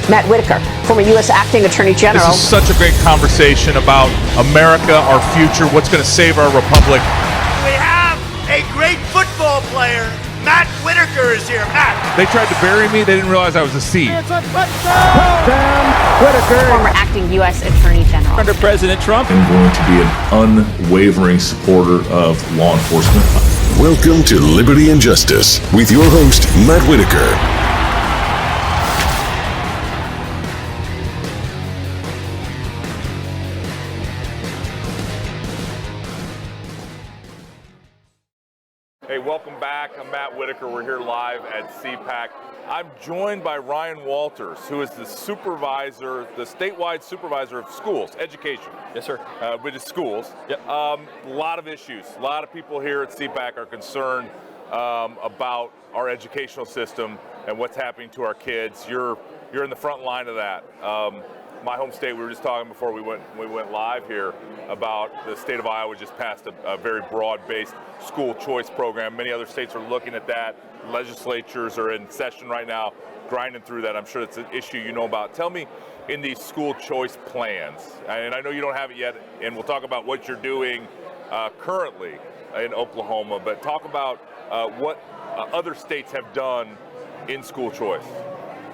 Matt Whitaker, former U.S. Acting Attorney General. This is such a great conversation about America, our future, what's going to save our republic. We have a great football player. Matt Whitaker is here. Matt. They tried to bury me. They didn't realize I was a seed. It's a touchdown, Whitaker. Former Acting U.S. Attorney General. Under President Trump. I'm going to be an unwavering supporter of law enforcement. Welcome to Liberty and Justice with your host, Matt Whitaker. Hey, welcome back. I'm Matt Whitaker. We're here live at CPAC. I'm joined by Ryan Walters, who is the supervisor, the statewide supervisor of schools, education. Yes, sir. Which is schools. Yep. A lot of issues. A lot of people here at CPAC are concerned about our educational system and what's happening to our kids. You're in the front line of that. My home state, we were just talking before we went live here about the state of Iowa just passed a very broad-based school choice program. Many other states are looking at that. Legislatures are in session right now, grinding through that. I'm sure it's an issue you know about. Tell me, in these school choice plans, and I know you don't have it yet, and we'll talk about what you're doing currently in Oklahoma, but talk about what other states have done in school choice.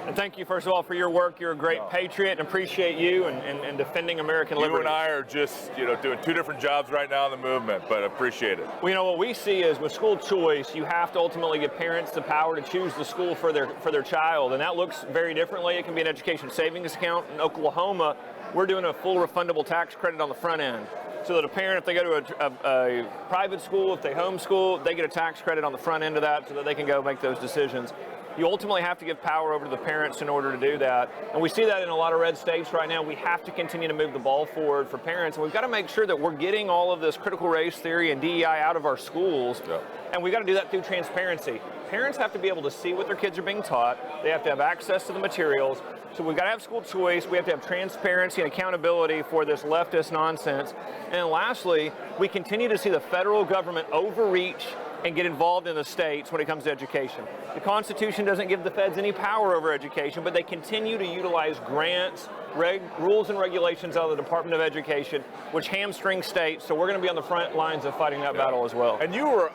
And thank you, first of all, for your work. You're a great patriot, and appreciate you and defending American liberty. You and I are just, doing two different jobs right now in the movement, but appreciate it. Well, what we see is with school choice, you have to ultimately give parents the power to choose the school for their child, and that looks very differently. It can be an education savings account. In Oklahoma, we're doing a full refundable tax credit on the front end. So that a parent, if they go to a private school, if they homeschool, they get a tax credit on the front end of that so that they can go make those decisions. You ultimately have to give power over to the parents in order to do that. And we see that in a lot of red states right now. We have to continue to move the ball forward for parents. And we've got to make sure that we're getting all of this critical race theory and DEI out of our schools. Yeah. And we've got to do that through transparency. Parents have to be able to see what their kids are being taught. They have to have access to the materials. So we've got to have school choice. We have to have transparency and accountability for this leftist nonsense. And then lastly, we continue to see the federal government overreach and get involved in the states when it comes to education. The Constitution doesn't give the feds any power over education, but they continue to utilize grants, rules and regulations out of the Department of Education, which hamstring states. So we're going to be on the front lines of fighting that battle as well. And you were,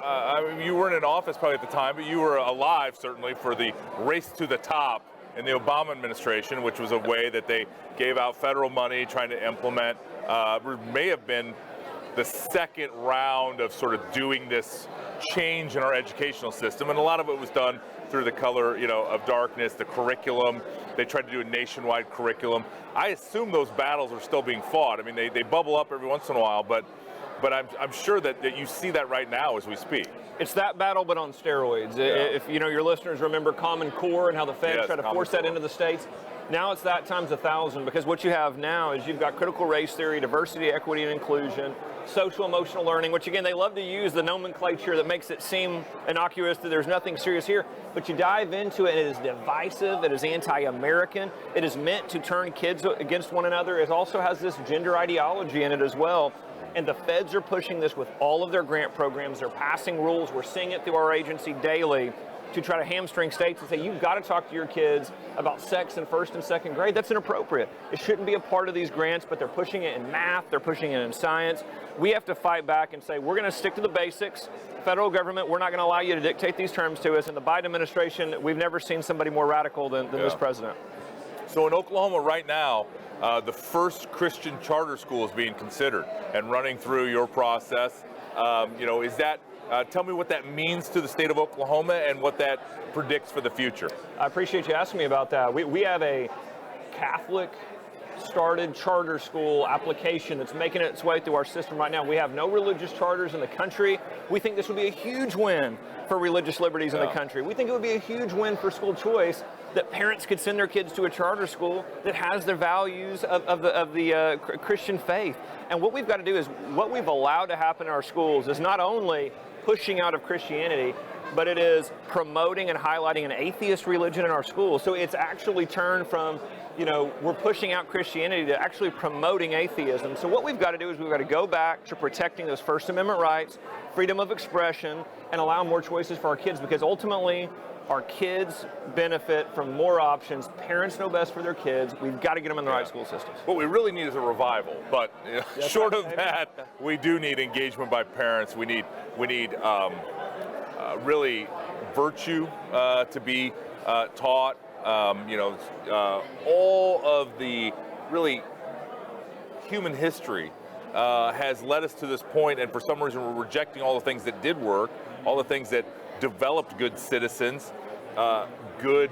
you weren't in office probably at the time, but you were alive certainly for the race to the top in the Obama administration, which was a way that they gave out federal money trying to implement, may have been the second round of sort of doing this change in our educational system, and a lot of it was done through the color, of darkness, the curriculum. They tried to do a nationwide curriculum. I assume those battles are still being fought. I mean, they bubble up every once in a while, but I'm sure that you see that right now as we speak. It's that battle, but on steroids. Yeah. If your listeners remember Common Core and how the feds try to force that into the states, now it's that times 1,000, because what you have now is you've got critical race theory, diversity, equity, and inclusion, social emotional learning, which again, they love to use the nomenclature that makes it seem innocuous, that there's nothing serious here, but you dive into it, and it is divisive, it is anti-American, it is meant to turn kids against one another. It also has this gender ideology in it as well. And the feds are pushing this with all of their grant programs. They're passing rules. We're seeing it through our agency daily to try to hamstring states and say, you've got to talk to your kids about sex in first and second grade. That's inappropriate. It shouldn't be a part of these grants, but they're pushing it in math. They're pushing it in science. We have to fight back and say, we're going to stick to the basics. Federal government, we're not going to allow you to dictate these terms to us. And the Biden administration, we've never seen somebody more radical than this president. So in Oklahoma right now, the first Christian charter school is being considered and running through your process. Is that, tell me what that means to the state of Oklahoma and what that predicts for the future. I appreciate you asking me about that. We have a Catholic started charter school application that's making its way through our system right now. We have no religious charters in the country. We think this would be a huge win for religious liberties in the country. We think it would be a huge win for school choice that parents could send their kids to a charter school that has the values of the Christian faith. And what we've got to do is, what we've allowed to happen in our schools is not only pushing out of Christianity, but it is promoting and highlighting an atheist religion in our schools. So it's actually turned from, we're pushing out Christianity to actually promoting atheism. So what we've got to do is we've got to go back to protecting those First Amendment rights, freedom of expression, and allow more choices for our kids, because ultimately Our kids benefit from more options. Parents know best for their kids. We've got to get them in the right school systems. What we really need is a revival, but short of that, we do need engagement by parents. We need really virtue to be taught. All of the really human history has led us to this point, and for some reason we're rejecting all the things that did work, all the things that developed good citizens, good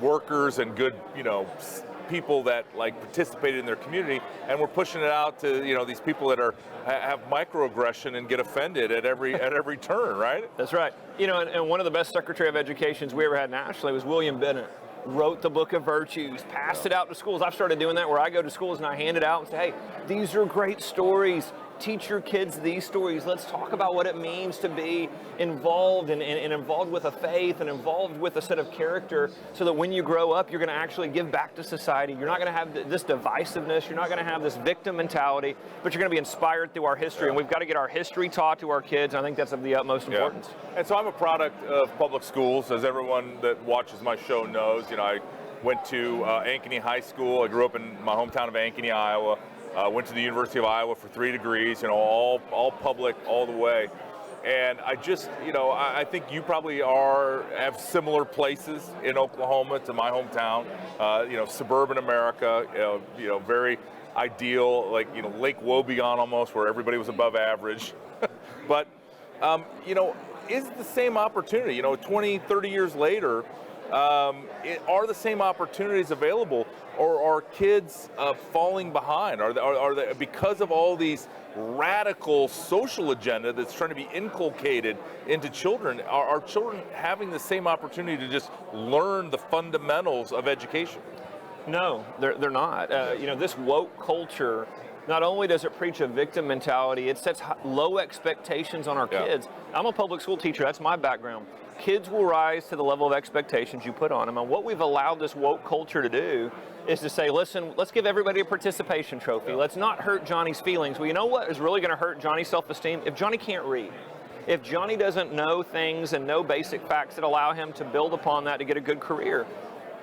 workers, and good people that like participated in their community, and we're pushing it out to these people that have microaggression and get offended at every turn, right? That's right. And one of the best Secretary of Educations we ever had nationally was William Bennett. Wrote the Book of Virtues, passed it out to schools. I've started doing that where I go to schools and I hand it out and say, hey, these are great stories. Teach your kids these stories. Let's talk about what it means to be involved and involved with a faith and involved with a set of character, so that when you grow up, you're going to actually give back to society. You're not going to have this divisiveness. You're not going to have this victim mentality, but you're going to be inspired through our history. And we've got to get our history taught to our kids. I think that's of the utmost importance. And so I'm a product of public schools, as everyone that watches my show knows. I went to Ankeny High School. I grew up in my hometown of Ankeny, Iowa. Went to the University of Iowa for 3 degrees, all public all the way. And I just, I think you probably have similar places in Oklahoma to my hometown, suburban America, very ideal, like, Lake Wobegon almost, where everybody was above average. But, is the same opportunity, 20, 30 years later, are the same opportunities available, or are kids falling behind? Are they, because of all these radical social agenda that's trying to be inculcated into children, are children having the same opportunity to just learn the fundamentals of education? No, they're not. This woke culture, not only does it preach a victim mentality, it sets low expectations on our kids. I'm a public school teacher. That's my background. Kids will rise to the level of expectations you put on them. And what we've allowed this woke culture to do is to say, listen, let's give everybody a participation trophy. Let's not hurt Johnny's feelings. Well, you know what is really going to hurt Johnny's self-esteem? If Johnny can't read. If Johnny doesn't know things and know basic facts that allow him to build upon that to get a good career.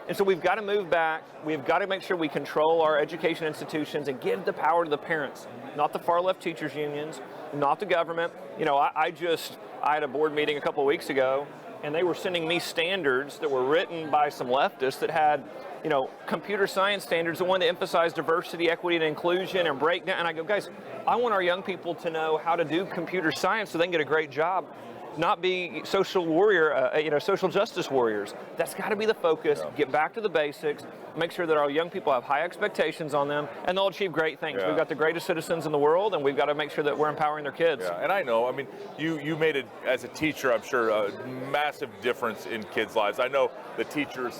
And so we've got to move back. We've got to make sure we control our education institutions and give the power to the parents, not the far left teachers unions, not the government. I had a board meeting a couple of weeks ago, and they were sending me standards that were written by some leftists that had, computer science standards that wanted to emphasize diversity, equity, and inclusion and breakdown. And I go, guys, I want our young people to know how to do computer science so they can get a great job, not be social justice warriors. That's got to be the focus. Get back to the basics. Make sure that our young people have high expectations on them, and they'll achieve great things. We've got the greatest citizens in the world, and we've got to make sure that we're empowering their kids. And I know, you made it as a teacher, I'm sure, a massive difference in kids' lives. I know the teachers,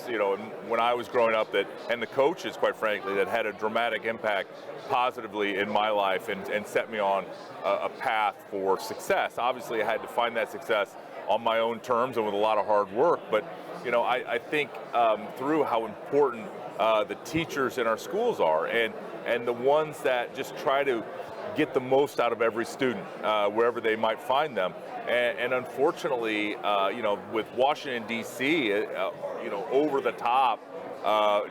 when I was growing up, and the coaches, quite frankly, that had a dramatic impact positively in my life and set me on a path for success. Obviously, I had to find that success on my own terms and with a lot of hard work, but I think through how important the teachers in our schools are, and the ones that just try to get the most out of every student wherever they might find them. And unfortunately, with Washington, D.C., over the top,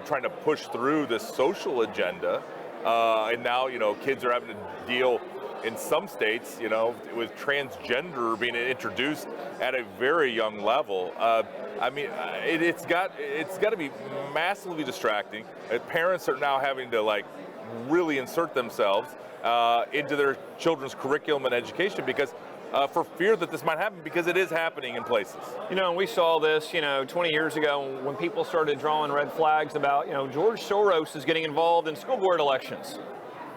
trying to push through this social agenda, and now, kids are having to deal in some states, with transgender being introduced at a very young level. It's got to be massively distracting. Parents are now having to really insert themselves into their children's curriculum and education because for fear that this might happen, because it is happening in places. We saw this, 20 years ago when people started drawing red flags about, George Soros is getting involved in school board elections.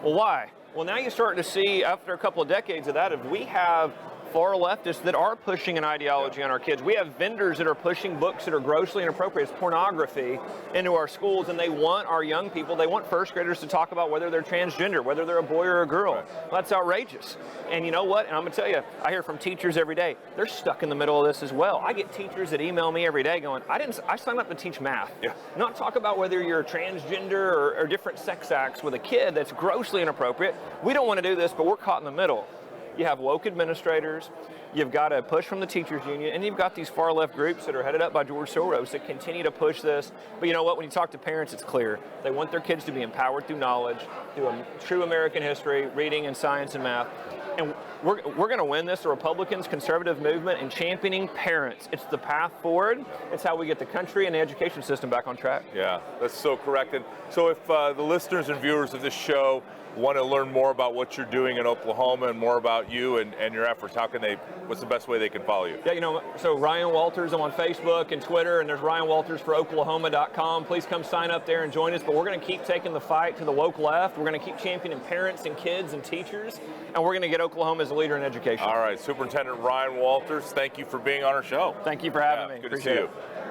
Well, why? Well, now you're starting to see, after a couple of decades of that, if we have far leftists that are pushing an ideology on our kids. We have vendors that are pushing books that are grossly inappropriate, it's pornography, into our schools, and they want our young people, they want first graders to talk about whether they're transgender, whether they're a boy or a girl. Well, that's outrageous. And you know what? And I'm going to tell you, I hear from teachers every day, they're stuck in the middle of this as well. I get teachers that email me every day going, I signed up to teach math. Not talk about whether you're transgender or different sex acts with a kid that's grossly inappropriate. We don't want to do this, but we're caught in the middle. You have woke administrators, You've got a push from the teachers union, and you've got these far left groups that are headed up by George Soros that continue to push this. But you know what? When you talk to parents, it's clear. They want their kids to be empowered through knowledge, through a true American history, reading and science and math. And we're going to win this, the Republicans, conservative movement, and championing parents. It's the path forward. It's how we get the country and the education system back on track. Yeah, that's so correct. And so if the listeners and viewers of this show want to learn more about what you're doing in Oklahoma and more about you and your efforts, what's the best way they can follow you? Yeah, so Ryan Walters, I'm on Facebook and Twitter, and there's RyanWaltersForOklahoma.com. Please come sign up there and join us. But we're going to keep taking the fight to the woke left. We're going to keep championing parents and kids and teachers, and we're going to get Oklahoma as a leader in education. All right, Superintendent Ryan Walters, thank you for being on our show. Thank you for having me. Good Appreciate to see it. you.